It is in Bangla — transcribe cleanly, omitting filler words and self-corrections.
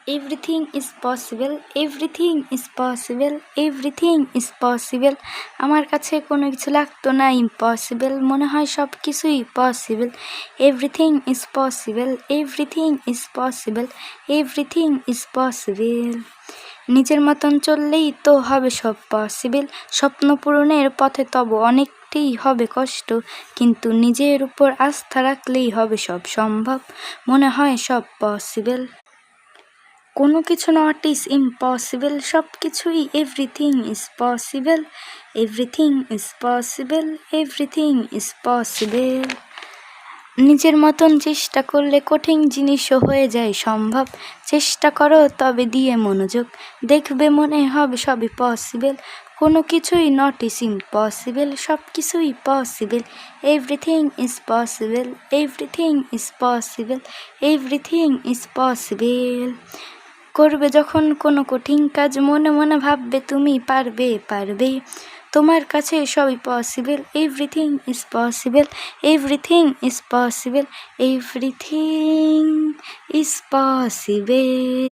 Everything is possible, everything is possible, everything is possible. আমার কাছে কোনো কিছু লাগতো না ইম্পসিবল, মনে হয় সব কিছুই possible. Everything is possible, everything is possible, everything is possible. নিজের মতন চললেই তো হবে সব পসিবল। স্বপ্ন পূরণের পথে তব অনেকটাই হবে কষ্ট, কিন্তু নিজের উপর আস্থা রাখলেই হবে সব সম্ভব। মনে হয় সব পসিবল। কোনো কিছু নট ইজ ইম্পসিবল, সব কিছুই everything is possible, everything is possible, everything is possible. নিজের মতন চেষ্টা করলে কঠিন জিনিসও হয়ে যায় সম্ভব। চেষ্টা করো তবে দিয়ে মনোযোগ, দেখবে মনে হবে সবই পসিবল। কোনো কিছুই নট ইজ ইম্পসিবল, সব কিছুই possible. Everything is possible, everything is possible, everything is possible. করবে যখন কোনো কঠিন কাজ, মনে মনে ভাববে তুমি পারবে পারবে। তোমার কাছে সবই possible. Everything is possible, everything is possible, everything is possible.